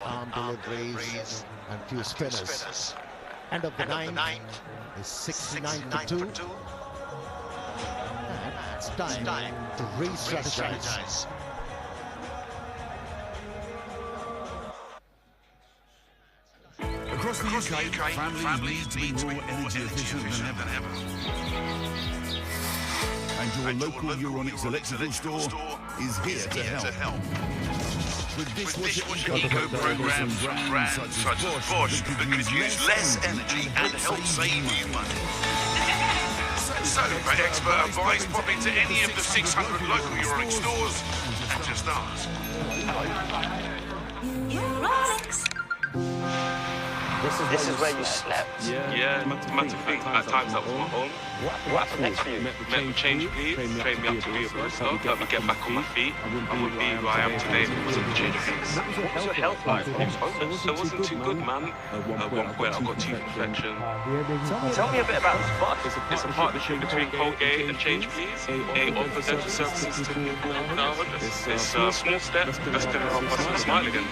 arm deliveries and few spinners. End of the ninth is 69-2. And it's time to re-strategize. Across the UK, families need to be more energy efficient than ever. And your local Euronics electrical store is here to help. With dishwasher eco-programs from brands such as Bosch that could use less energy and help save you money. So, for expert advice, pop into any of the 600 local Euronics stores and just ask. Euronics. This is where you slept. Yeah, matter of fact, at times that was my home. What happened next for you? Met with change, please. Train me up to be a barista. Help me get back on my feet. I wouldn't be who I am today if it wasn't the change, please. What was your health like? It wasn't too good, man. At one point, I got tooth infection. Tell me a bit about this spot. It's a partnership between Colgate and Change, please. They offer dental services to people now. It's a small step that's going to help us smile again.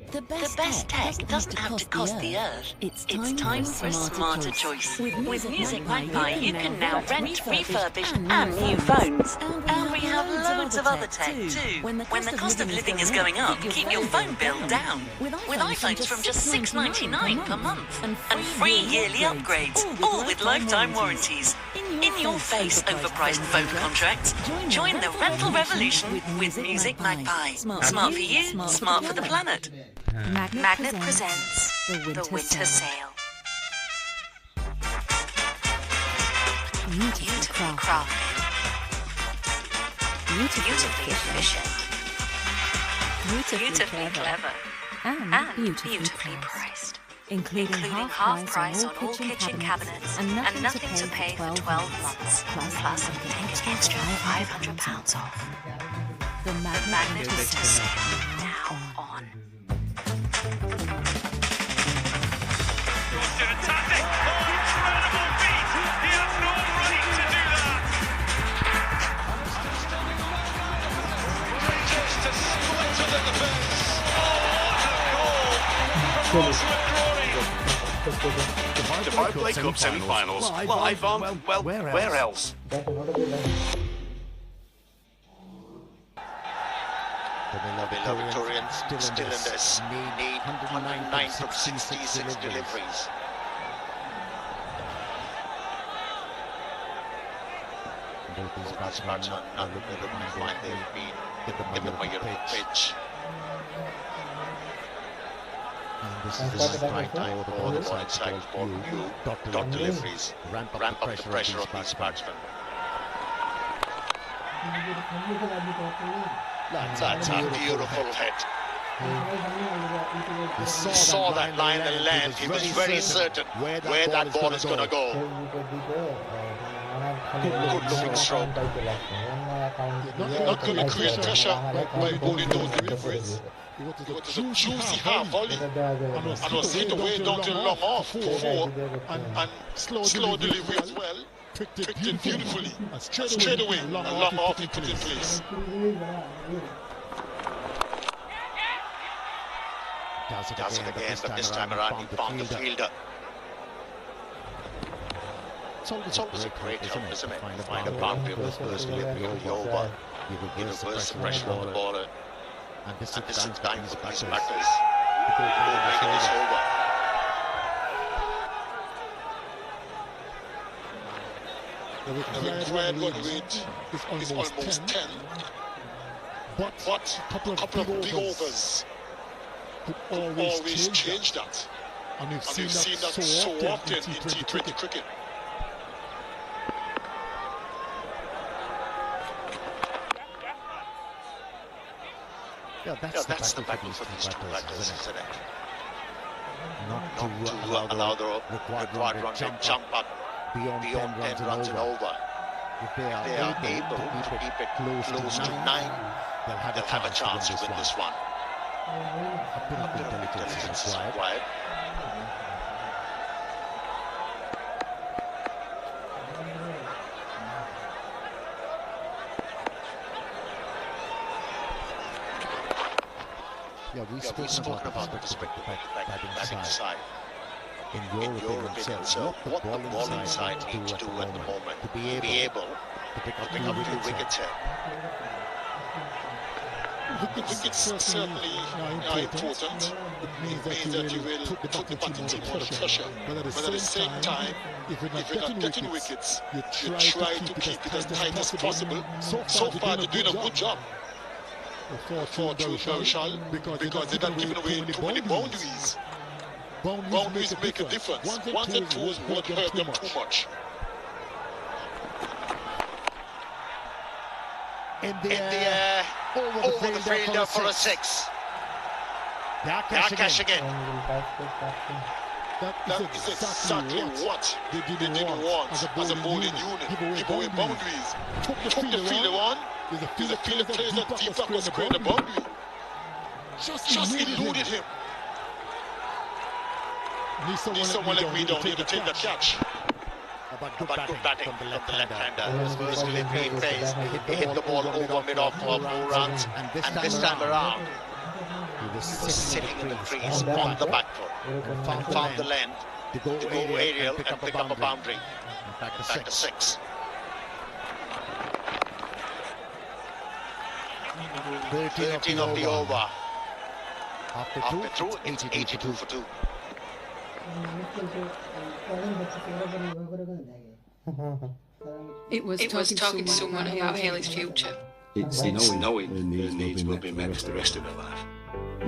The best tech doesn't have to cost the earth. It's time for a smarter choice. With Music Magpie, you can now rent, refurbish, and new phones. And we have loads of other tech too. When the cost of living is going up, keep your phone bill down. With iPhones from just $6.99 per month. And free yearly upgrades, all with lifetime warranties. In your face, overpriced phone contracts. Join the rental revolution with Music Magpie. Smart for you, smart for the planet. Magnet presents The Winter Sale. Beautifully crafted. Beautifully efficient. Beautifully clever. And beautifully priced. Including half price on all kitchen cabinets and nothing to pay for 12 months. Plus an extra £500 off. The Magnet Winter Sale. Now on. Dubai Play Cup semi-finals live on, well, where else? The Villa Victorians still in this. Need 109 from 66 deliveries. Both these batsmen are looking to find their feet, get them away on the pitch. And this is the right time for the side for you. Dot deliveries. Ramp up the pressure on these batsmen. That's a beautiful hit. He saw that line and land. He was very certain where that ball is going to go. Good looking stroke. Not going to create pressure by going those deliveries. It was a juicy half volley and was hit away down to long off for 4 and slow delivery as well. Picked it beautifully. Straight away, long off he put in place. Does it again, but this time around he found the fielder. It's always a great help, isn't it? To find a boundary of the first delivery of the over. You reverse the pressure on the bowler. And this is time for these batters to make this over. The required run rate is almost 10. But a couple of big overs could always change that. And we've seen that so often in T20 cricket. That's the battle for these two batters, isn't it? Not to allow the required run to jump up beyond 10 runs and over. If they are able to keep it close to 9, they'll have a chance to win this one. A bit of intelligence is required. we've spoken about the perspective batting side. In your opinion, sir, what the bowling side needs to do at the moment to be able to pick up two wickets here? Wickets certainly are important. It means that you will put the batting team under pressure. But at the same time, if you're not getting wickets, you try to keep it as tight as possible. So far, they're doing a good job for Baruchel because they're not giving away too many boundaries. Boundaries make a difference. 1 and 2 won't hurt them too much. In the air, over the fielder for a 6. Cash again. That is exactly what they didn't want as a bowling unit. Give away boundaries. Took the fielder on. The fielder plays that deep back was squaring the boundary. Just eluded him. Need someone like me down here to take that catch. But good batting from the left-hander. First delivery in phase. He hit the ball over mid-off for 4 runs. And this time around, he was sitting in the crease on the back foot. Found the length to go aerial and pick up a boundary. In fact, a 6. 13 of the over. After through, it's 82 for 2. It was talking to someone about Hayley's future. It's knowing her needs will be met the rest of her life.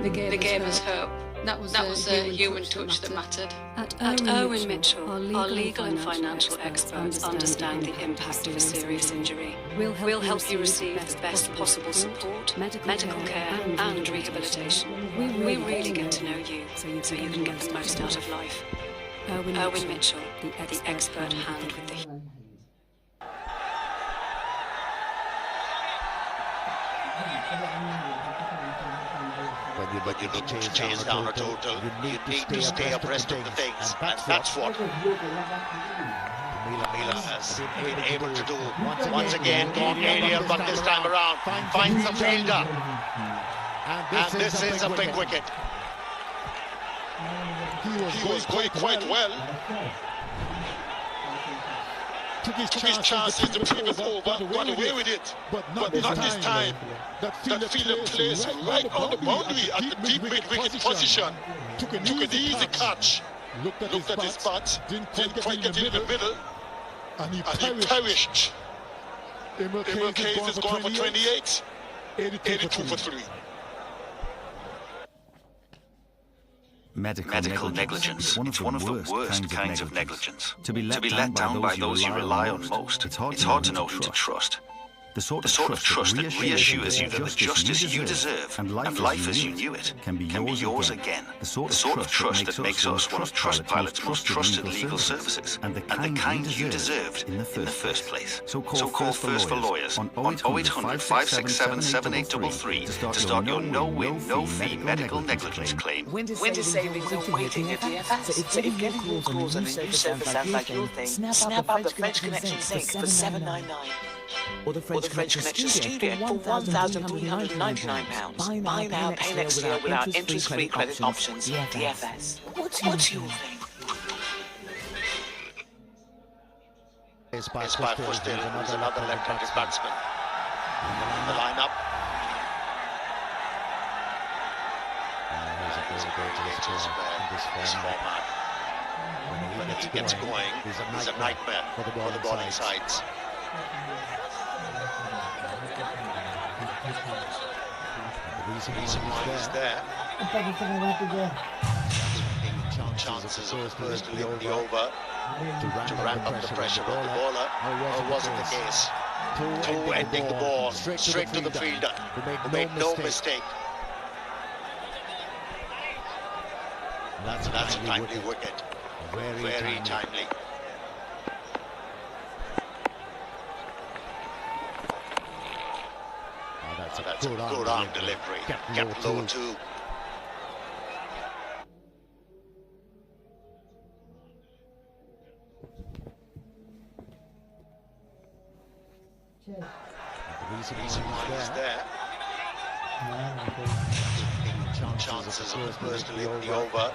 They gave us hope. That was the human touch that mattered. At Owen Mitchell, our legal and financial experts understand the impact of a serious injury. We'll help you receive the best possible support, medical care and rehabilitation. We really get to know you so you can get the most out of life. Owen Mitchell, the expert hand with the... When you need to chase down a total, you need to stay abreast of the things, and that's what Mila has been able to do. Once again, gone aerial, but this time around, finds the fielder. And this is a big wicket. He was going quite well. Took his chances the previous over, got away with it, but not this time. That fielder plays right on the boundary at the deep mid-wicket position. Took an easy catch. Looked at his bat, didn't quite get in the middle, and he perished. Emil Case is going for 28, 82 for 3. Medical negligence. It's one of the worst kinds of negligence. To be let down by those you rely on most. It's hard to know who to trust. The sort of trust that reassures you that the justice you deserve and life as you knew it can be yours again. The sort of trust that makes us one of Trustpilot's most trusted legal services and the kind you deserved in the first place. So call First for Lawyers on 0800 567 7833 to start your no-win, no-fee medical negligence claim. Winter savings are waiting at DFS. So if getting more calls on a new service sounds like your thing, snap up the French Connection Sync for $7.99. Or the French Connection Studio for £1,399. Buy now, pay next year without interest-free credit options. DFS. What's your thing? It's by Fustill, who's another left-handed batsman. In the lineup. Here's a goal to this format. When he gets going, he's a nightmare for the bowling sides. The reason why he's there. Chances of first to lift the over to ramp up the pressure on the bowler, or wasn't the case. Two ending the ball straight to the fielder, who made no mistake. That's a timely wicket. Very timely. That's a good arm delivery. Kept low too. The reason why he's there. chances of the first delivery over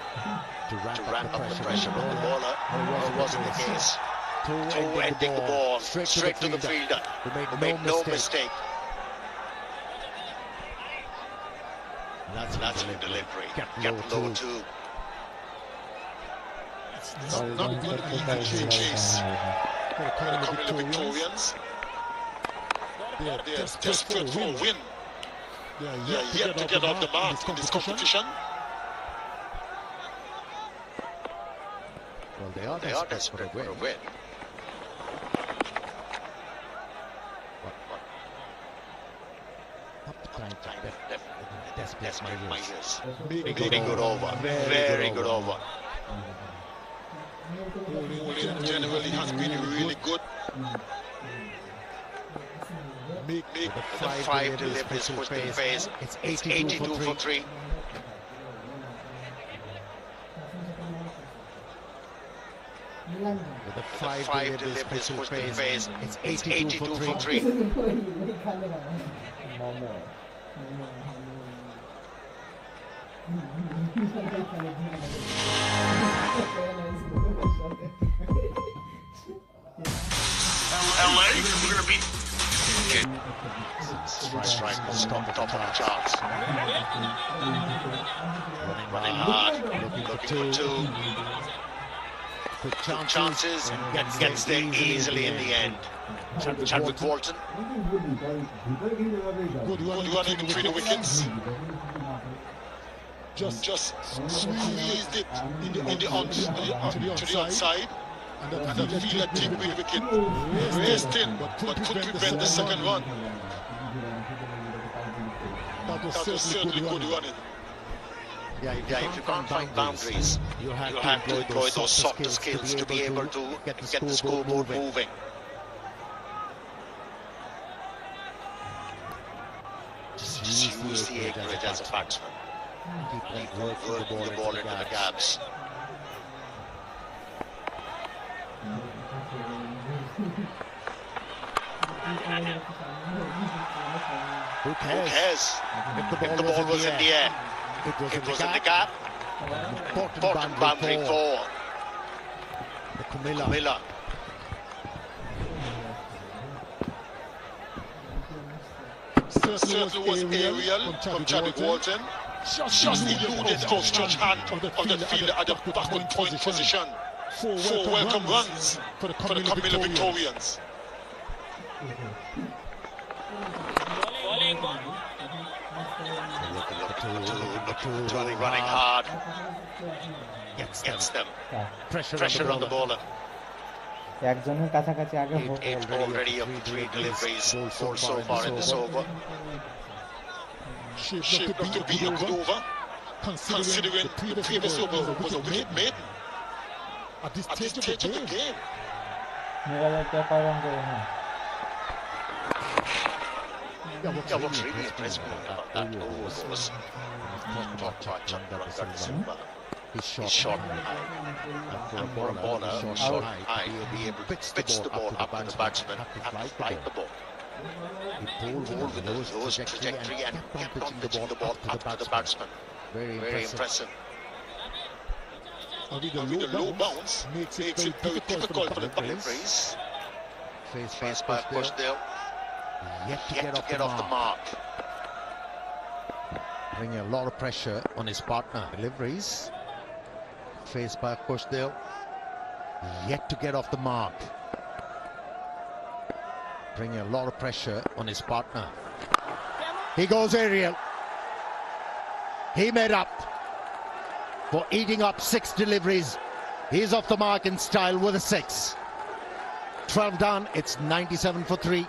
to ramp up the pressure on the bowler. It wasn't the case. Two ending the ball straight to the fielder, who made no mistake. That's a delivery. Kept low too. Not going to be easy chase. The Victorians. They're desperate for a win. They are yet to get off the mark in this competition. Well, they are desperate for a win. That's my years. Very good over. Very good over. Bowling generally has been really good. Make the 5 deliveries pushed in phase. It's 82 for 3. With the 5 deliveries pushed in phase, it's 82 for 3. LA, we're gonna beat. Strike was top of the charts. Running hard, looking for two. Good Chances and gets there easily in the end. Chadwick Walton. Good running between the wickets. Just squeezed it to the outside. And the fielder took with the wicket. Raced in, but couldn't prevent the second run. That was certainly good running. Yeah, If you can't find boundaries, you have to employ those softer skills to be able to get the scoreboard moving. Just use the acreage as a batsman. Keep working the ball into the gaps. Who cares? If the ball was in the air. It was in the gap. Important boundary for the Camilla. Certainly was aerial from Chadwick Walton. Just eluded the outstretched hand of the fielder at the backward point position. 4 welcome runs for the Camilla Victorians. Running hard. Gets them. Pressure on the bowler. একজনের কাছাকাছি আগে already up to 3 deliveries so far in this over. Shaped up to be a good over, considering the previous over was a wicket maiden. At this stage of the game. What's really impressive about that over was his shot high. And for a bowler, shot high, he'll be able to pitch the ball up to the batsman and flight the ball. He pulled with those trajectory and kept on pitching the ball up to the batsman. Very impressive. With the low bounce, makes it very difficult for the deliveries. Faced by Bushdale. Yet to get off the mark. Bringing a lot of pressure on his partner. Deliveries. Faced by Bushdale. Yet to get off the mark. Bringing a lot of pressure on his partner. He goes aerial. He made up for eating up 6 deliveries. He's off the mark in style with a 6. 12 done. It's 97 for 3.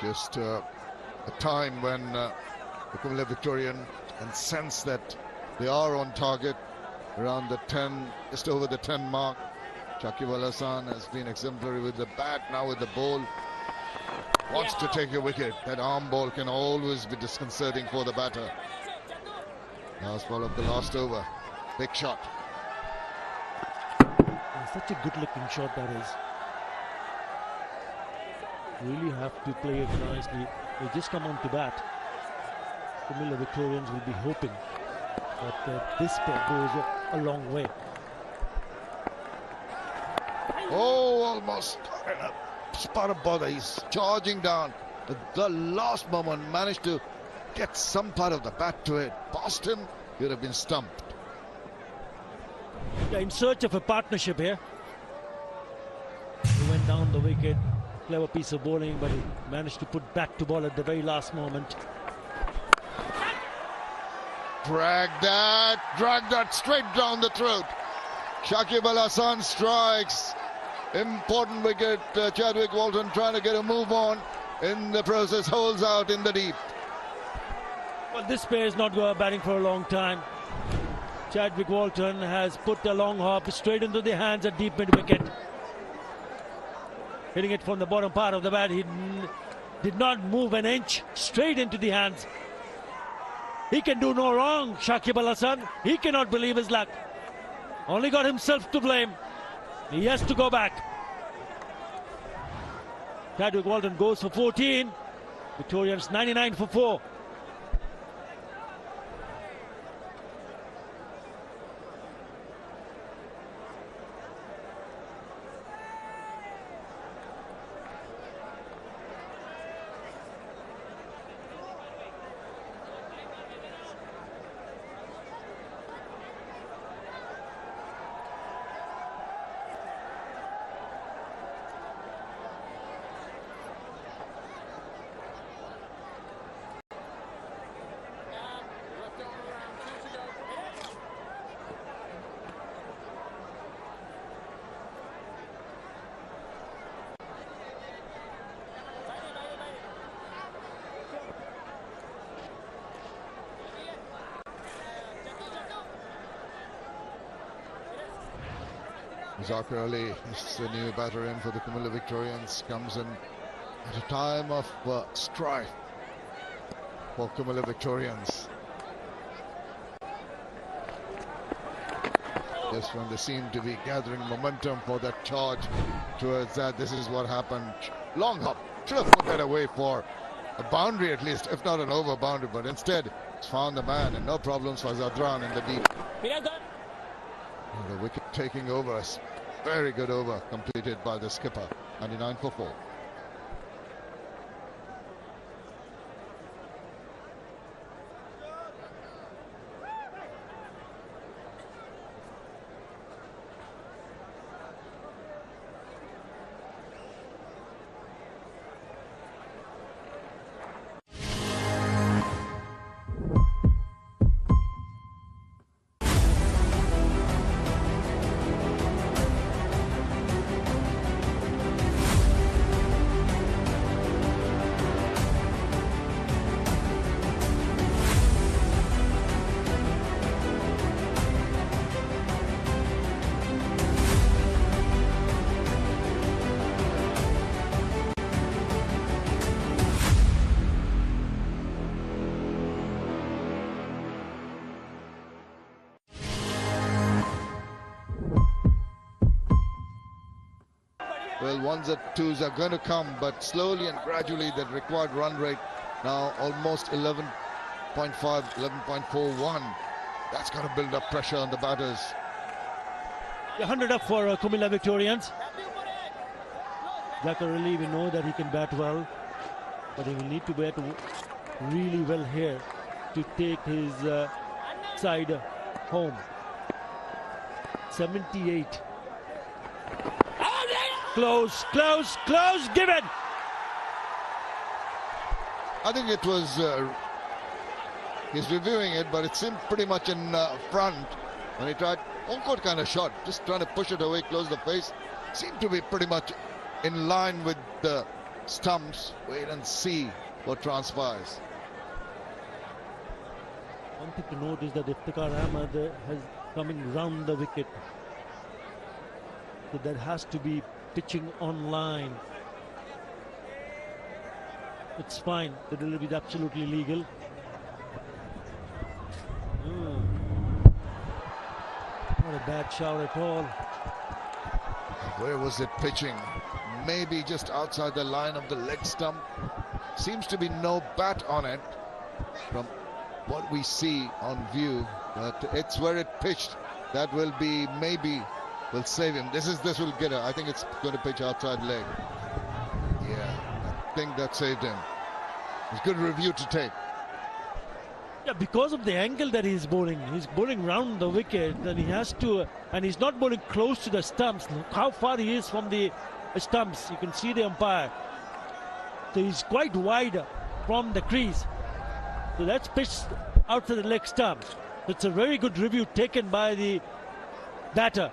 Just a time when the Comilla Victorian can sense that they are on target around the 10, just over the 10 mark. Shakib Al Hasan has been exemplary with the bat, now with the ball. Wants to take a wicket. That arm ball can always be disconcerting for the batter. Last ball of the last over. Big shot. Such a good looking shot that is. Really have to play it nicely. They just come on to bat. Comilla Victorians will be hoping that this pair goes a long way. Oh, almost spot of bother. He's charging down. At the last moment managed to get some part of the bat to it. Past him, he would have been stumped. Yeah, in search of a partnership here. He went down the wicket. Clever piece of bowling, but he managed to put bat to ball at the very last moment. Drag that straight down the throat. Shakib Al Hasan strikes. Important wicket. Chadwick Walton trying to get a move on. In the process, holds out in the deep. Well, this pair is not batting for a long time. Chadwick Walton has put a long hop straight into the hands at deep mid-wicket. Hitting it from the bottom part of the bat. He did not move an inch. Straight into the hands. He can do no wrong, Shakib Al Hasan. He cannot believe his luck. Only got himself to blame. He has to go back. Chadwick Walton goes for 14. Victorians 99 for 4. Zakir Ali is the new batter in for the Comilla Victorians. Comes in at a time of strife for Comilla Victorians. Just when they seem to be gathering momentum for that charge towards that, this is what happened. Long hop. Should have put that away for a boundary at least, if not an over boundary, but instead it's found the man and no problems for Zadran in the deep. The wicket taking over. Very good over completed by the skipper. 99 for 4. Well, ones and twos are going to come, but slowly and gradually that required run rate now almost 11.5, 11.41. That's going to build up pressure on the batters. 100 up for Comilla Victorians. Zakir Ali, we know that he can bat well, but he will need to bat really well here to take his side home. 78. Close, close, close, given. I think it was, he's reviewing it, but it seemed pretty much in front when he tried, on-court kind of shot, just trying to push it away, close the face. Seemed to be pretty much in line with the stumps. Wait and see what transpires. One thing to note is that Iftikhar Ahmed has coming round the wicket. So that has to be pitching on line. It's fine. The delivery is absolutely legal. Not a bad shout at all. Where was it pitching? Maybe just outside the line of the leg stump. Seems to be no bat on it from what we see on view, but it's where it pitched. That will be, maybe will save him. This will get her. I think it's going to pitch outside leg. Yeah, I think that saved him. It's good review to take. Yeah, because of the angle that he's bowling round the wicket, then he has to, and he's not bowling close to the stumps. Look how far he is from the stumps. You can see the umpire. So he's quite wide from the crease. So that's pitched out to the leg stump. It's a very good review taken by the batter,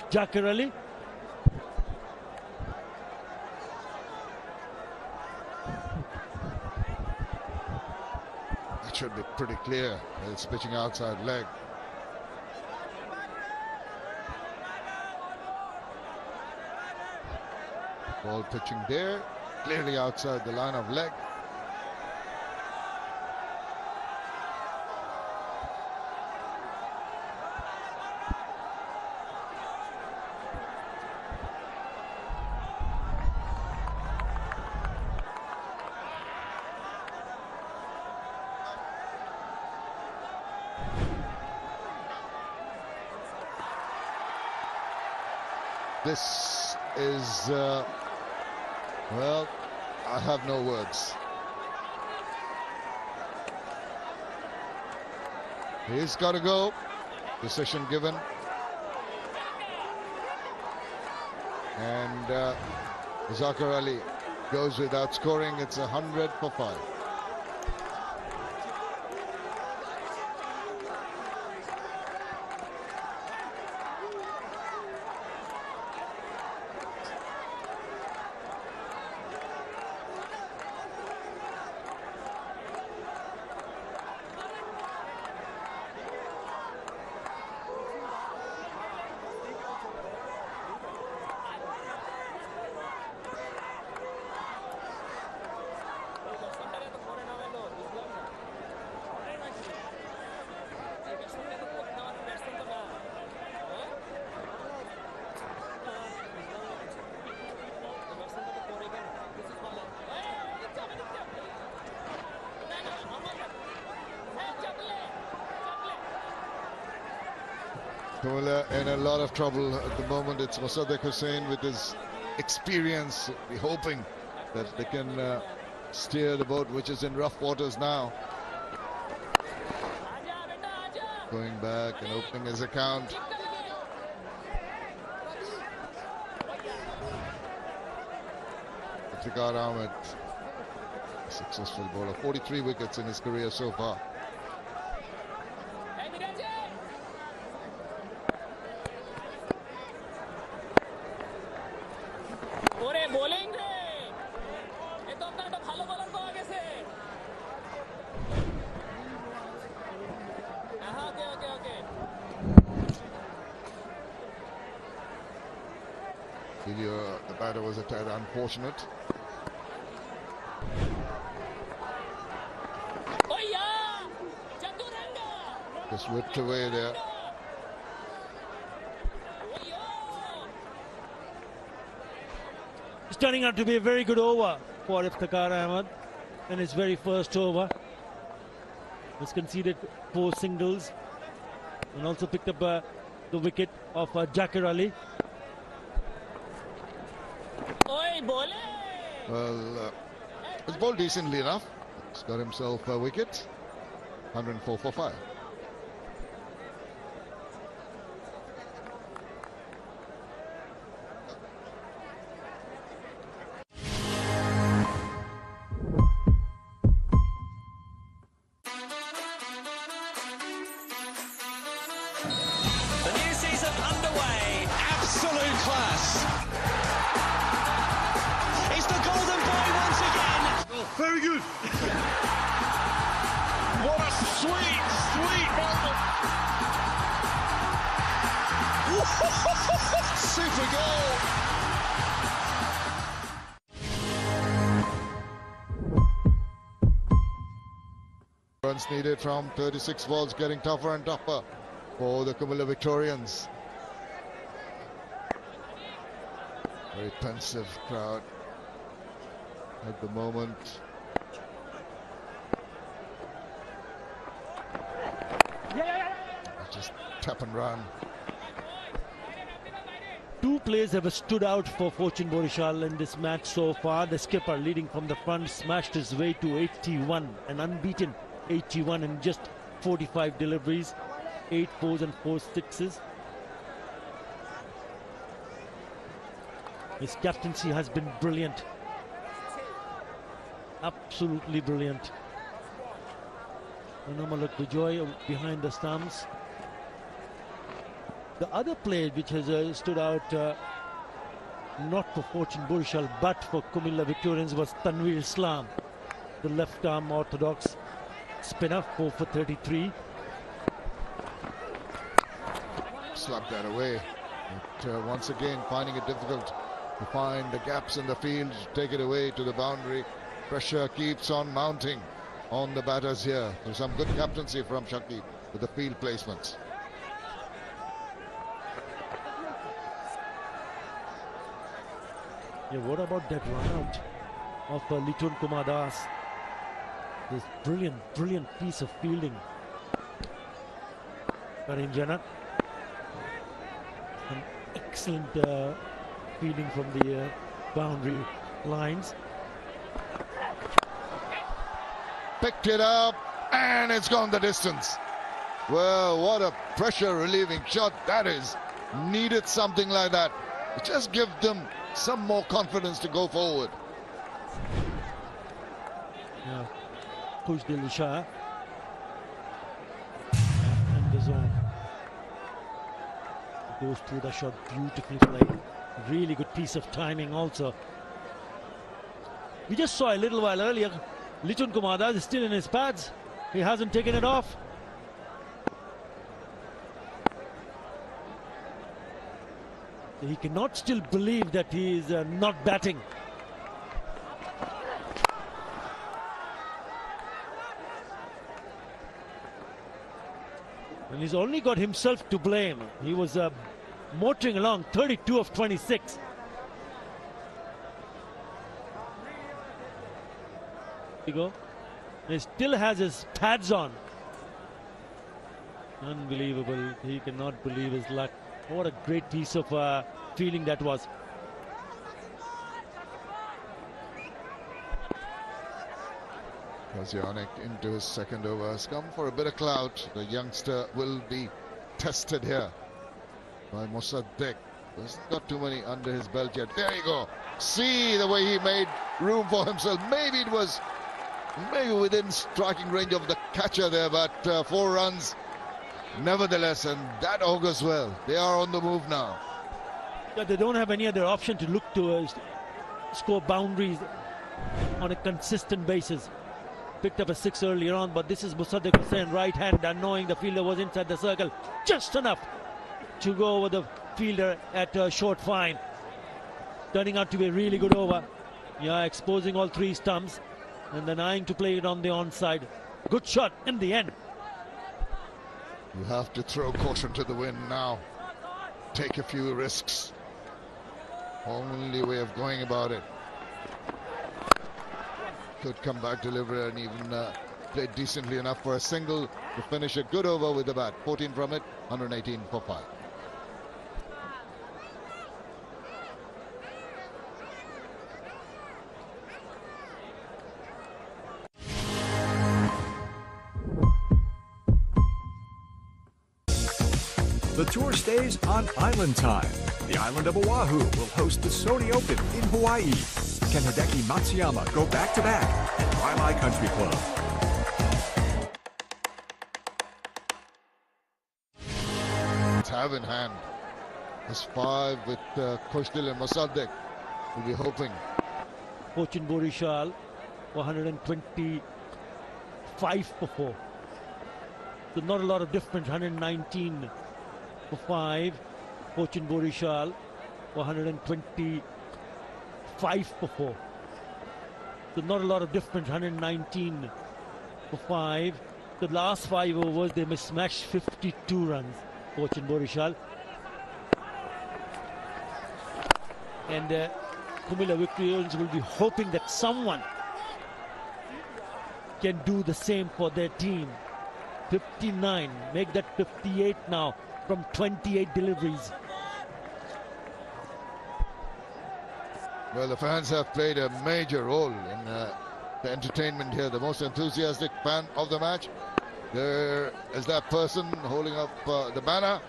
Zakir Ali. That should be pretty clear. It's pitching outside leg. Ball pitching there, clearly outside the line of leg. This is, well, I have no words. He's got to go. Decision given. And Zakir Ali goes without scoring. It's 100 for 5. Kumula in a lot of trouble at the moment. It's Mosaddek Hussain with his experience. We're hoping that they can steer the boat, which is in rough waters now. Going back and opening his account. Iftikhar Ahmed, successful bowler, 43 wickets in his career so far. The batter was a tad unfortunate. Just whipped away there. It's turning out to be a very good over for Iftikhar Ahmed in his very first over. He's conceded 4 singles and also picked up the wicket of Zakir Ali. Well, he's bowled decently enough. He's got himself a wicket. 104 for 5. The new season underway. Absolute class. It's the golden very good. What a sweet, sweet moment. Super goal. Runs needed from 36 balls, getting tougher and tougher for the Comilla Victorians. Very pensive crowd at the moment. Just tap and run. Two players have stood out for Fortune Borishal in this match so far. The skipper, leading from the front, smashed his way to 81, an unbeaten 81 in just 45 deliveries, 8 fours and 4 sixes. His captaincy has been brilliant, absolutely brilliant. Ranamalak Bijoy behind the stumps. The other player which has stood out, not for Fortune Borishal but for Comilla Victorians, was Tanveer Islam, the left arm orthodox spinner, 4 for 33. Slapped that away. But, once again, finding it difficult to find the gaps in the field, take it away to the boundary. Pressure keeps on mounting on the batters here. There's some good captaincy from Shakti with the field placements. Yeah, what about that run out of Litun Kumar Das? This brilliant piece of fielding. Karim Janak. An excellent fielding from the boundary lines. Picked it up and it's gone the distance. Well, what a pressure relieving shot that is. Needed something like that. Just give them some more confidence to go forward. Yeah, push Dil Shah in the zone. Goes through the shot, beautifully played. Really good piece of timing also. We just saw a little while earlier, Litun Kumar Das is still in his pads. He hasn't taken it off. He cannot still believe that he is not batting. And he's only got himself to blame. He was motoring along, 32 of 26. There you go. He still has his pads on. Unbelievable. He cannot believe his luck. What a great piece of fielding that was. Kazianik into his second over. Has come for a bit of clout. The youngster will be tested here by Mossadegh. He's got too many under his belt yet. There you go. See the way he made room for himself. Maybe within striking range of the catcher there, but 4 runs nevertheless, and that augurs well. They are on the move now. Yeah, they don't have any other option to look to score boundaries on a consistent basis. Picked up a 6 earlier on, but this is Mossadegh Hussain, right hand, and knowing the fielder was inside the circle just enough to go over the fielder at a short fine. Turning out to be a really good over. Yeah, exposing all 3 stumps and then eyeing to play it on the onside. Good shot in the end. You have to throw caution to the wind now. Take a few risks. Only way of going about it. Could come back, deliver, and even played decently enough for a single to finish a good over with the bat. 14 from it, 118 for 5. The tour stays on Island Time. The island of Oahu will host the Sony Open in Hawaii. Can Hideki Matsuyama go back-to-back at Wailea Country Club? It's have in hand. It's 5 with Khoshdil and Mossadegh. We'll be hoping. Fortune Borishal 125 for 4. So not a lot of difference. 119 for 5. Fortune Borishal 125 for 4. So not a lot of difference. 119 for 5. The last 5 overs they smashed 52 runs. Fortune Borishal. And Kumila Victorians will be hoping that someone can do the same for their team. 59, make that 58 now from 28 deliveries. Well, the fans have played a major role in the entertainment here. The most enthusiastic fan of the match, there is that person holding up the banner,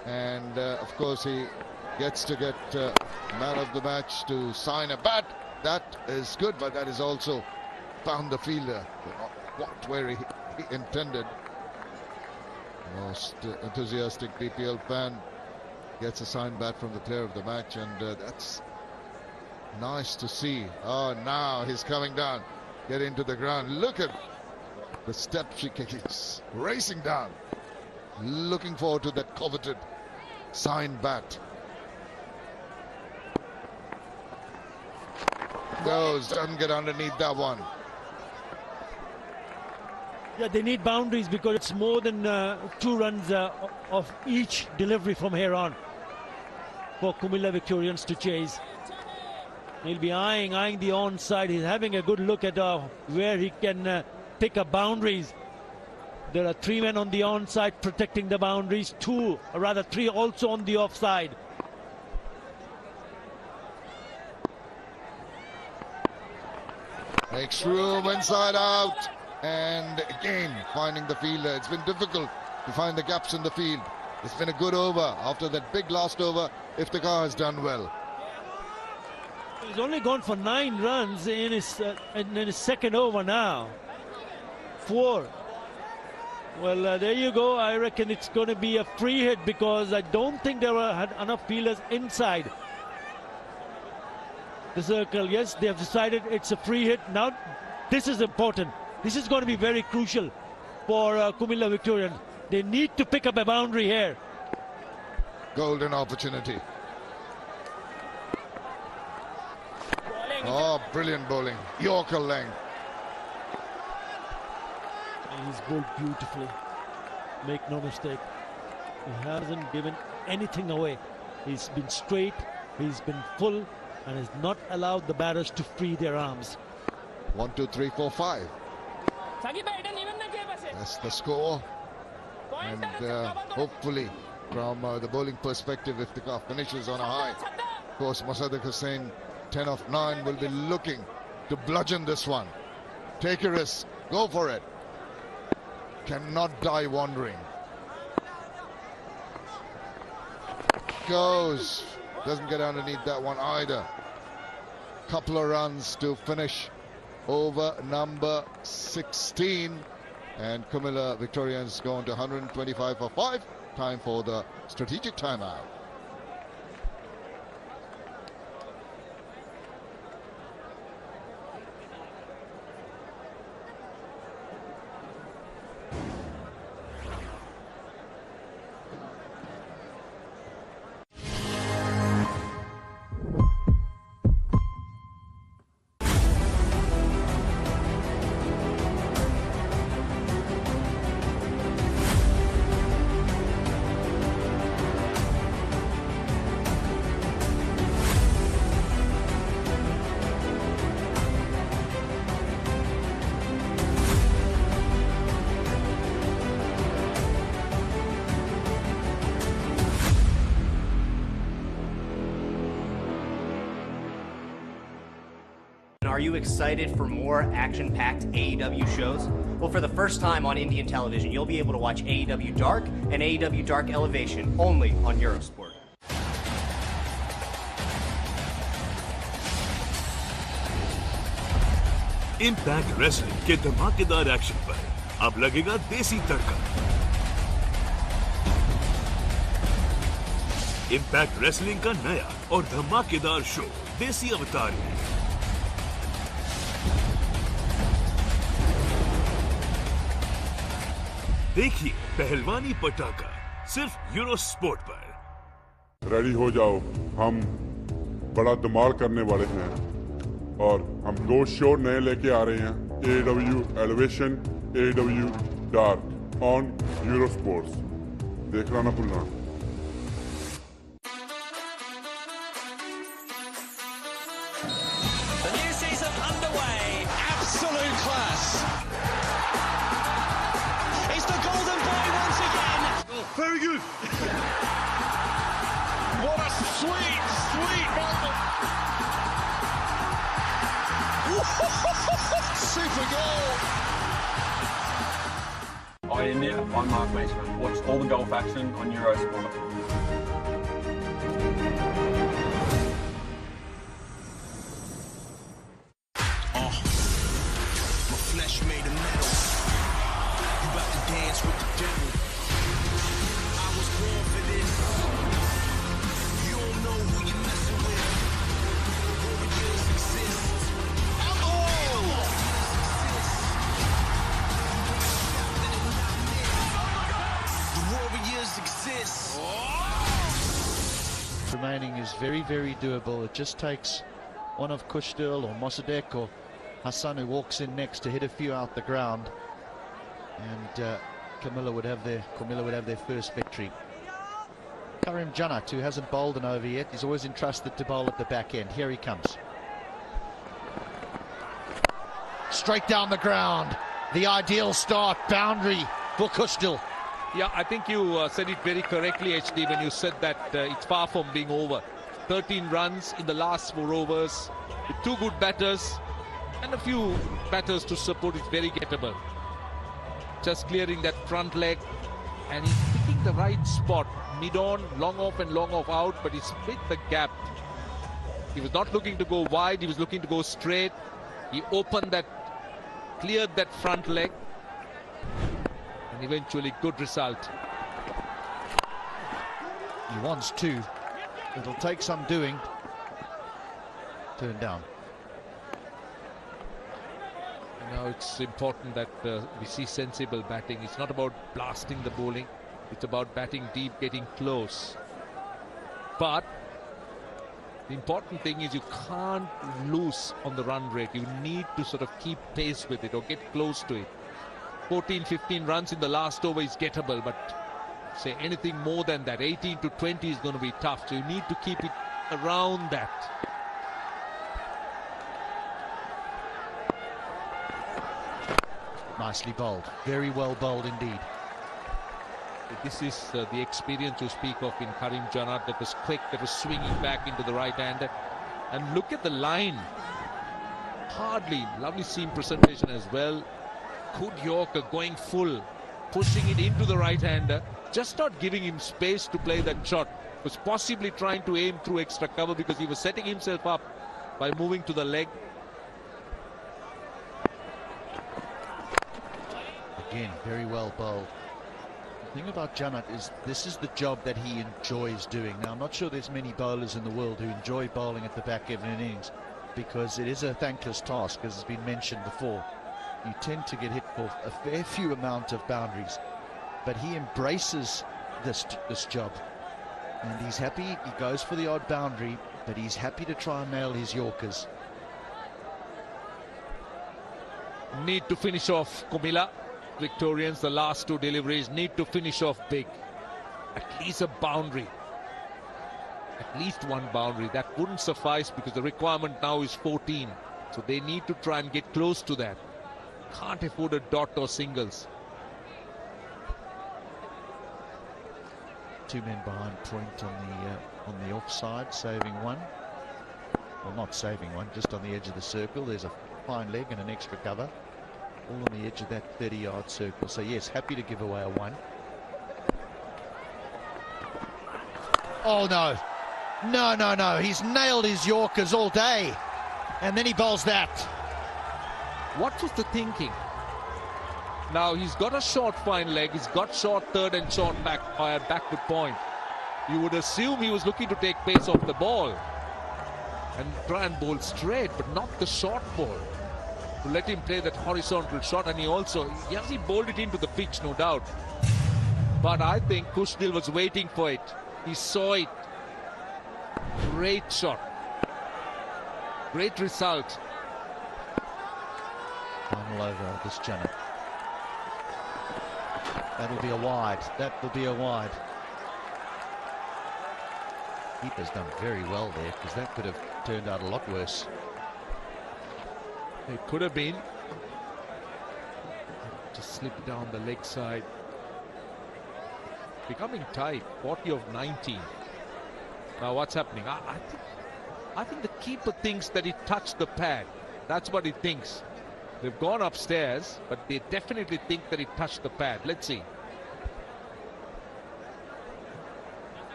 and of course he gets to get man of the match to sign a bat. That is good, but that is also found the fielder not where he intended. Most enthusiastic BPL fan gets a signed bat from the player of the match, and that's nice to see. Oh, now he's coming down, getting to the ground. Look at the steps he keeps racing down, looking forward to that coveted signed bat. Goes, doesn't get underneath that one. Yeah, they need boundaries because it's more than 2 runs of each delivery from here on for Kumila Victorians to chase. He'll be eyeing the onside. He's having a good look at where he can pick up boundaries. There are 3 men on the onside protecting the boundaries. 3 also on the offside. Makes room inside out, and again finding the fielder. It's been difficult to find the gaps in the field. It's been a good over after that big last over. Iftikhar has done well. He's only gone for 9 runs in his second over now. 4. Well, there you go. I reckon it's going to be a free hit because I don't think there had enough fielders inside the circle. Yes, they have decided it's a free hit. Now, this is important. This is going to be very crucial for Kumila Victorians. They need to pick up a boundary here. Golden opportunity. Oh, brilliant bowling. Yorker length. He's bowled beautifully. Make no mistake. He hasn't given anything away. He's been straight, he's been full, and has not allowed the batters to free their arms. 1, 2, 3, 4, 5. That's the score. And hopefully, from the bowling perspective, if Iftikhar finishes on a high, of course, Mosaddek Hussain, 10 of 9, will be looking to bludgeon this one. Take a risk. Go for it. Cannot die wandering. Goes. Doesn't get underneath that one either. Couple of runs to finish over number 16. And Kumila Victorians going to 125 for 5. Time for the strategic timeout. Are you excited for more action-packed AEW shows? Well, for the first time on Indian television, you'll be able to watch AEW Dark and AEW Dark Elevation only on Eurosport. Impact wrestling के धमाकेदार action पर अब लगेगा देसी तड़का। Impact wrestling का नया और धमाकेदार शो देसी अवतार में देखिए पहलवानी पटाखा सिर्फ यूरो स्पोर्ट पर। रेडी हो जाओ, हम बड़ा धमाल करने वाले हैं और हम 2 शो नए लेके आ रहे हैं, AEW Elevation, AEW Dark on Eurosports। देखना ना भूलना। The new season underway. Absolute class. It's the Golden Boy once again. Very good. What a sweet, sweet moment. Super goal. Hi India, I'm Mark Mason. Watch all the golf action on Eurosport. My flesh made of metal. You about to dance with the devil. I was born for this. You don't know who you're messing with. Warriors exist. The Warriors exist. Remaining is very, very doable. It just takes one of Kushdil or Mossadegh or Hassan who walks in next to hit a few out the ground, and Camilla would have their first victory. Karim Janat, who hasn't bowled an over yet, he's always entrusted to bowl at the back end. Here he comes. Straight down the ground. The ideal start, boundary for Kushdil. Yeah, I think you said it very correctly, HD, when you said that it's far from being over. 13 runs in the last 4 overs with 2 good batters and a few batters to support. It's very gettable. Just clearing that front leg, and he's picking the right spot. Mid-on, long off and long off out, but he split the gap. He was not looking to go wide, he was looking to go straight. He opened that, cleared that front leg, and eventually good result. He wants 2. It'll take some doing. Turn down. Now it's important that we see sensible batting. It's not about blasting the bowling. It's about batting deep, getting close. But the important thing is you can't lose on the run rate. You need to sort of keep pace with it or get close to it. 14, 15 runs in the last over is gettable, but say anything more than that, 18 to 20 is going to be tough. So you need to keep it around that. Nicely bowled. Very well bowled indeed. This is the experience you speak of in Karim Janat, that was quick, that was swinging back into the right-hander. And look at the line. Hardly. Lovely seam presentation as well. Good Yorker going full, pushing it into the right-hander. Just not giving him space to play that shot. Was possibly trying to aim through extra cover because he was setting himself up by moving to the leg. Again, very well bowled. The thing about Janat is this is the job that he enjoys doing. Now, I'm not sure there's many bowlers in the world who enjoy bowling at the back of an innings, because it is a thankless task, as has been mentioned before. You tend to get hit for a fair few amount of boundaries, but he embraces this job, and he's happy. He goes for the odd boundary, but he's happy to try and nail his Yorkers. Need to finish off, Kumila. Victorians, the last 2 deliveries need to finish off big. At least a boundary. At least 1 boundary. That wouldn't suffice because the requirement now is 14. So they need to try and get close to that. Can't afford a dot or singles. 2 men behind point on the offside, saving 1. Well, not saving 1, just on the edge of the circle. There's a fine leg and an extra cover. All on the edge of that 30-yard circle. So yes, happy to give away a 1. Oh no. No. He's nailed his Yorkers all day. And then he bowls that. What was the thinking? Now he's got a short fine leg. He's got short third and short backward point. You would assume he was looking to take pace off the ball and try and bowl straight, but not the short ball. to let him play that horizontal shot, and he bowled it into the pitch, no doubt. But I think Kushnil was waiting for it. He saw it. Great shot. Great result. Final over of this Janet. That'll be a wide. That will be a wide. Keeper's done very well there, because that could have turned out a lot worse. It could have been. Just slipped down the leg side. Becoming tight. 40 of 19. Now what's happening? I think the keeper thinks that he touched the pad. That's what he thinks. They've gone upstairs, but they definitely think that he touched the pad. Let's see.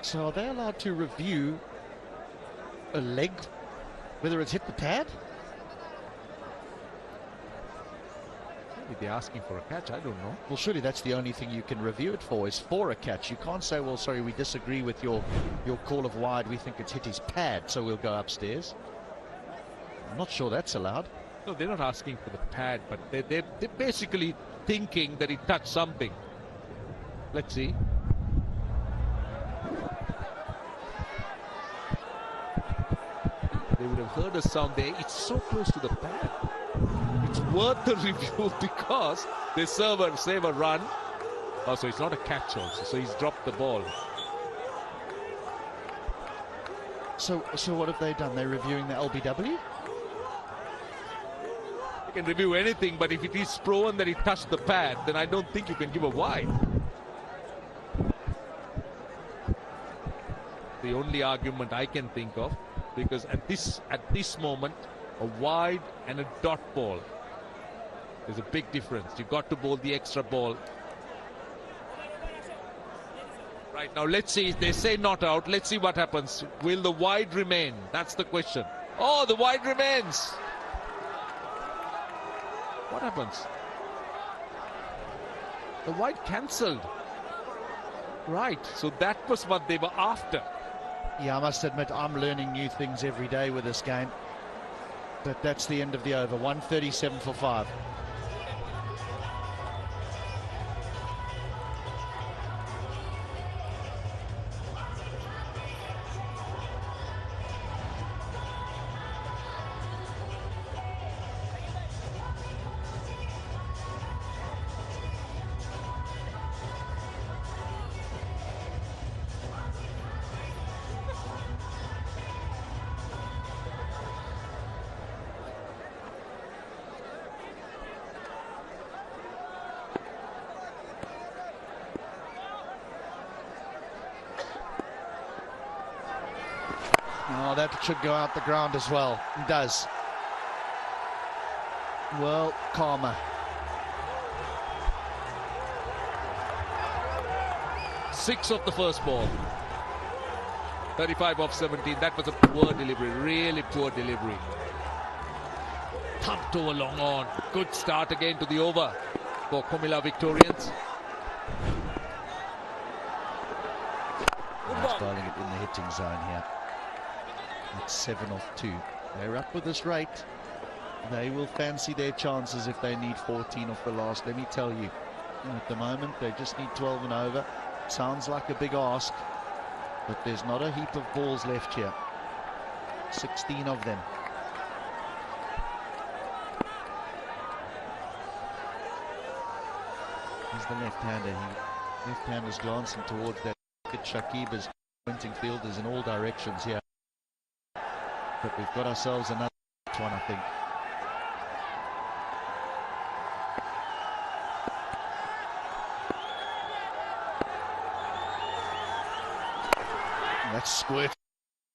So are they allowed to review a leg, whether it's hit the pad? Maybe they're asking for a catch, I don't know. Well, surely that's the only thing you can review it for, is for a catch. You can't say, well, sorry, we disagree with your call of wide. We think it's hit his pad, so we'll go upstairs. I'm not sure that's allowed. No, they're not asking for the pad, but they're basically thinking that he touched something. Let's see. They would have heard a sound there. It's so close to the pad. It's worth the review because they save a run. Oh, so it's not a catch also. So he's dropped the ball. So what have they done? They're reviewing the LBW? You can review anything, but if it is proven that he touched the pad, then I don't think you can give a wide. The only argument I can think of, because at this moment, a wide and a dot ball, there's a big difference. You've got to bowl the extra ball. Right, now let's see. They say not out. Let's see what happens. Will the wide remain? That's the question. Oh, the wide remains. What happens? The wide cancelled. Right, so that was what they were after. Yeah, I must admit, I'm learning new things every day with this game. But that's the end of the over. 137 for 5. Oh, that should go out the ground as well. It does. Well, karma. Six of the first ball. 35 off 17. That was a poor delivery. Really poor delivery. Thumped over long on. Good start again to the over for Comilla Victorians. Styling it in the hitting zone here. It's 7 off 2. They're up with this rate. They will fancy their chances if they need 14 off the last. Let me tell you, at the moment they just need 12 and over. Sounds like a big ask, but there's not a heap of balls left here. 16 of them. He's the left-hander. Left-hander's glancing towards that. Shakib is pointing fielders in all directions here. But we've got ourselves another one, I think. That squirt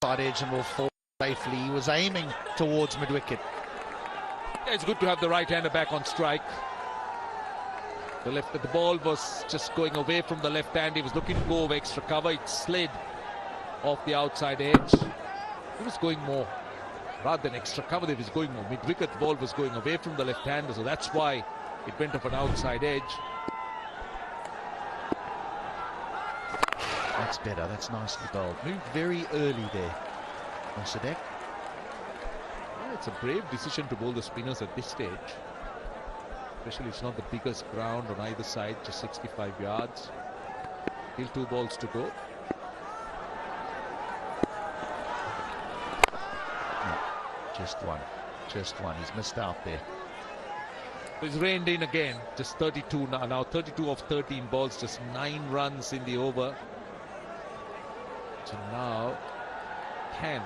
side edge and will fall safely. He was aiming towards mid-wicket. Yeah, it's good to have the right-hander back on strike. The ball was just going away from the left hand. He was looking to go over extra cover. It slid off the outside edge. He was going more. Rather than extra cover, he was going more. Mid-wicket ball was going away from the left-hander, so that's why it went off an outside edge. That's better. That's nicely bowled. Moved very early there. Mosaddek. Yeah, It's a brave decision to bowl the spinners at this stage. Especially it's not the biggest ground on either side, just 65 yards. Still 2 balls to go. No, just one. Just one. He's missed out there. He's reined in again. Just 32 now. Now 32 of 13 balls. Just 9 runs in the over. So now can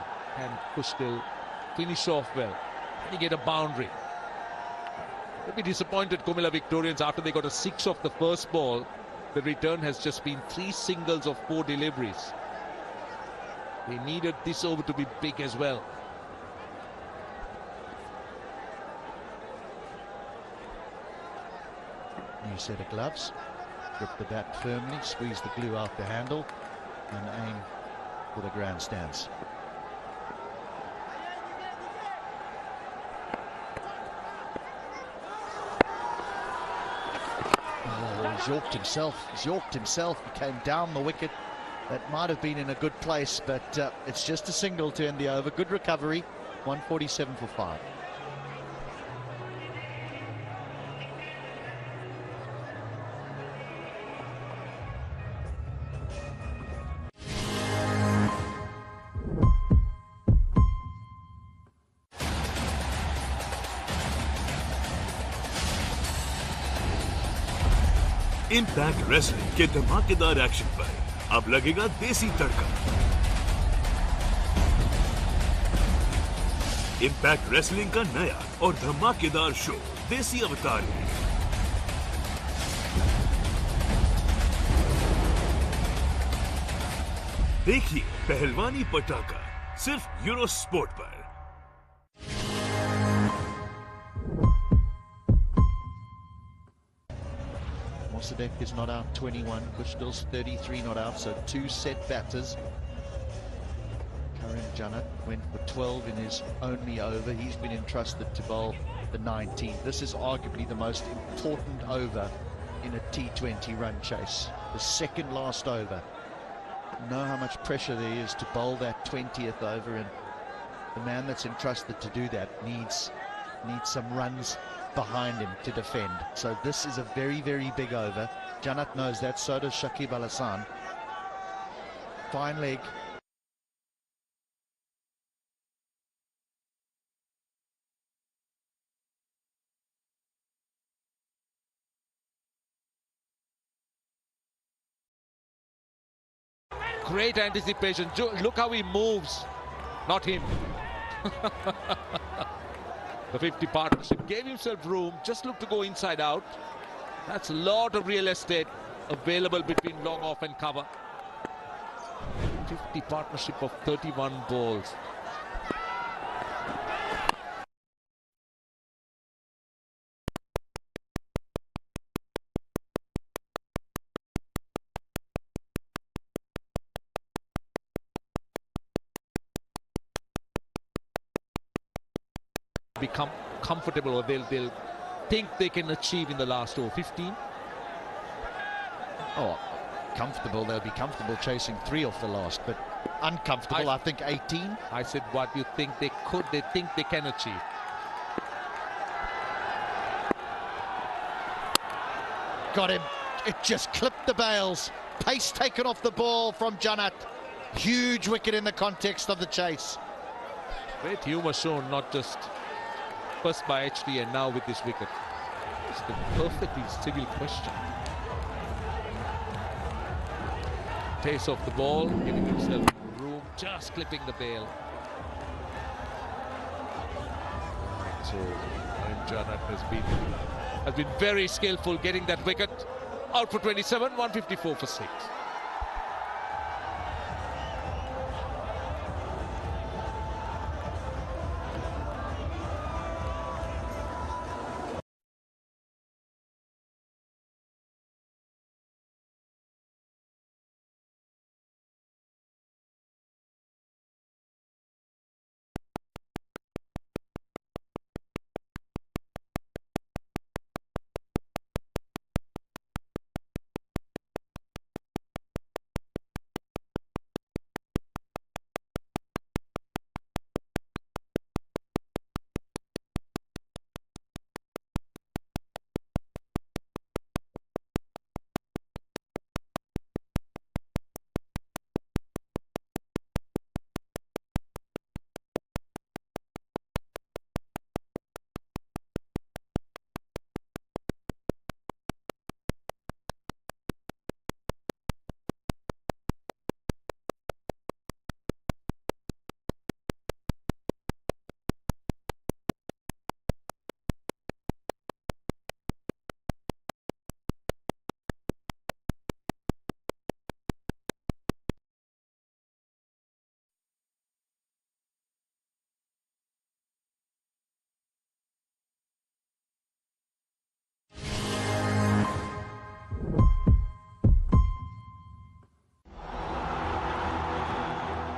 Pushkal finish off well? Can he get a boundary? They'll be disappointed, Comilla Victorians, after they got a 6 off the first ball. The return has just been 3 singles of 4 deliveries. They needed this over to be big as well. New set of gloves. Grip the bat firmly, squeeze the glue out the handle, and aim for the grandstands. Oh, he's yorked himself. He's yorked himself. He came down the wicket. That might have been in a good place, but it's just a single to end the over. Good recovery. 147 for 5. Impact wrestling के धमाकेदार action पर अब लगेगा देसी तड़का। Impact wrestling का नया और धमाकेदार शो देसी अवतार में देखिए पहलवानी पटाखा सिर्फ यूरो स्पोर्ट पर। Mossadegh is not out 21, Pushkil's 33 not out, so 2 set batters. Karim Janat went for 12 in his only over. He's been entrusted to bowl the 19th. This is arguably the most important over in a T20 run chase. The second last over. Know how much pressure there is to bowl that 20th over, and the man that's entrusted to do that needs some runs behind him to defend. So this is a very, very big over. Janat knows that, so does Shakib Al Hasan. Fine leg. Great anticipation. Look how he moves. Not him. The 50 partnership gave himself room, just looked to go inside out. That's a lot of real estate available between long off and cover. 50 partnership of 31 balls. Become comfortable, or they'll think they can achieve in the last over. 15. Oh, comfortable. They'll be comfortable chasing 3 off the last, but uncomfortable. I think 18. I said, what do you think they could? They think they can achieve. Got him. It just clipped the bails. Pace taken off the ball from Janat. Huge wicket in the context of the chase. Great humour shown, not just first by HD and now with this wicket. It's the perfectly civil question. Pace off the ball, giving himself room, just clipping the bail. So Janat has been very skillful getting that wicket. Out for 27, 154 for 6.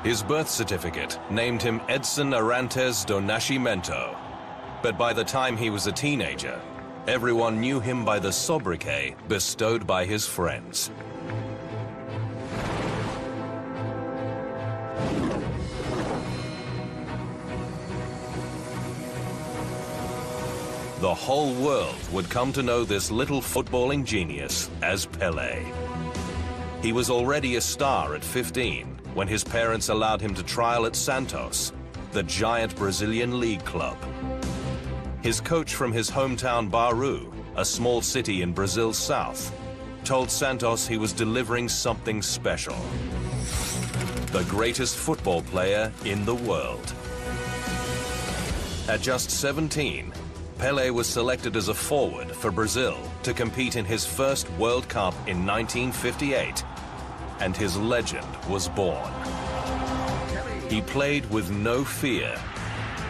His birth certificate named him Edson Arantes do Nascimento. But by the time he was a teenager, everyone knew him by the sobriquet bestowed by his friends. The whole world would come to know this little footballing genius as Pelé. He was already a star at 15 when his parents allowed him to trial at Santos, the giant Brazilian league club. His coach from his hometown Bauru, a small city in Brazil's south, told Santos he was delivering something special. The greatest football player in the world. At just 17, Pelé was selected as a forward for Brazil to compete in his first World Cup in 1958, and his legend was born. He played with no fear.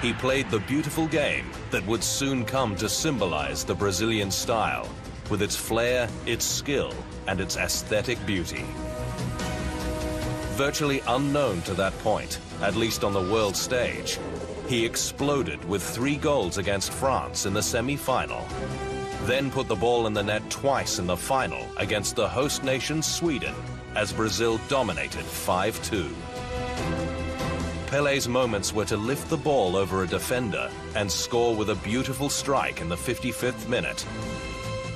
He played the beautiful game that would soon come to symbolize the Brazilian style, with its flair, its skill, and its aesthetic beauty. Virtually unknown to that point, at least on the world stage, he exploded with 3 goals against France in the semi-final, then put the ball in the net twice in the final against the host nation Sweden as Brazil dominated 5-2. Pelé's moments were to lift the ball over a defender and score with a beautiful strike in the 55th minute,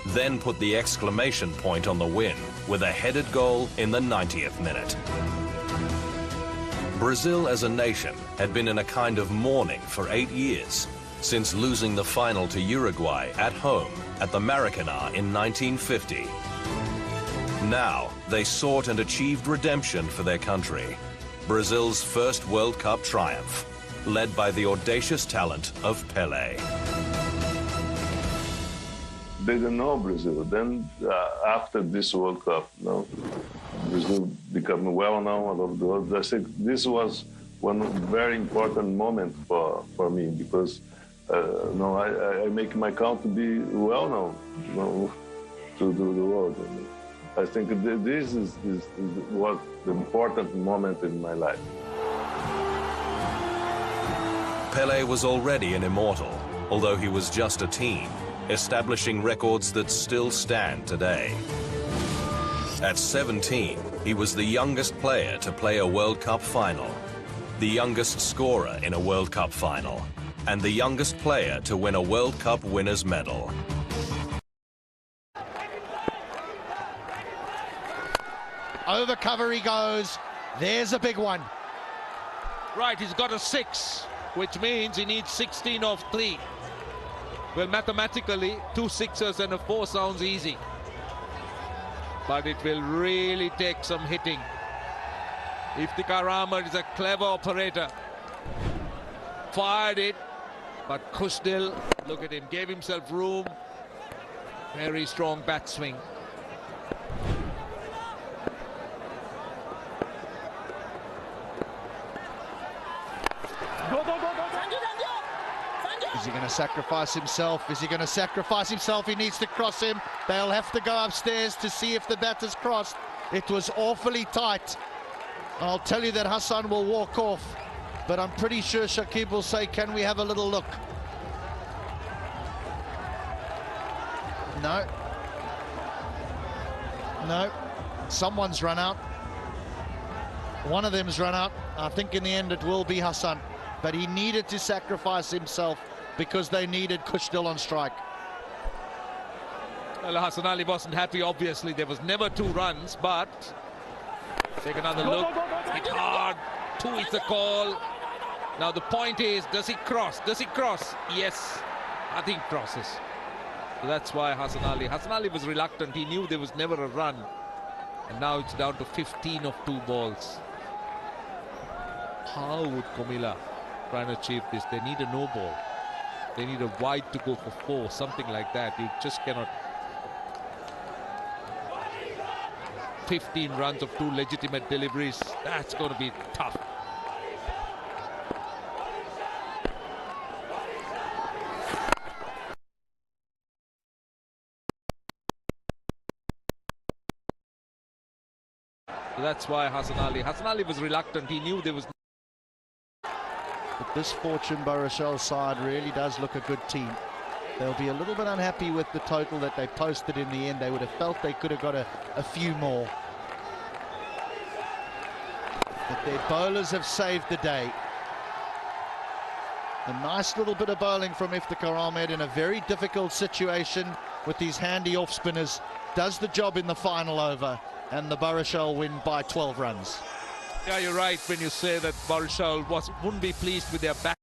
then put the exclamation point on the win with a headed goal in the 90th minute. Brazil as a nation had been in a kind of mourning for 8 years, since losing the final to Uruguay at home at the Maracanã in 1950. Now they sought and achieved redemption for their country, Brazil's first World Cup triumph, led by the audacious talent of Pelé. They didn't know Brazil. Then after this World Cup, Brazil became well known all over the world. I think this was one very important moment for me because I make my country be well known to the world. And I think this was the important moment in my life. Pelé was already an immortal, although he was just a teen, establishing records that still stand today. At 17, he was the youngest player to play a World Cup final, the youngest scorer in a World Cup final, and the youngest player to win a World Cup winner's medal. Over cover he goes. There's a big one. Right, he's got a 6, which means he needs 16 off 3. Well, mathematically, 2 6s and a 4 sounds easy. But it will really take some hitting. Iftikhar Ahmed is a clever operator. Fired it, but Khushdil, look at him, gave himself room. Very strong bat swing. Is he going to sacrifice himself? Is he going to sacrifice himself? He needs to cross him. They'll have to go upstairs to see if the batter's crossed. It was awfully tight. I'll tell you that Hassan will walk off, but I'm pretty sure Shakib will say, can we have a little look? No. No. Someone's run out. One of them's run out. I think in the end it will be Hassan, but he needed to sacrifice himself because they needed Khushdil on strike. Well, Hassan Ali wasn't happy, obviously. There was never 2 runs, but take another look. Hit hard. 2 is the call. Now the point is, does he cross? Does he cross? Yes, I think crosses. So that's why Hassan Ali was reluctant. He knew there was never a run. And now it's down to 15 of 2 balls. How would Comilla try and achieve this? They need a no ball. They need a wide to go for 4, something like that. You just cannot. 15 runs of 2 legitimate deliveries. That's going to be tough. So that's why Hassan Ali was reluctant. He knew there was. But this Fortune Baruchel side really does look a good team. They'll be a little bit unhappy with the total that they posted in the end. They would have felt they could have got a few more. But their bowlers have saved the day. A nice little bit of bowling from Iftikhar Ahmed in a very difficult situation with these handy off spinners. Does the job in the final over, and the Baruchel win by 12 runs. Yeah, you're right when you say that Baruchel wouldn't be pleased with their back.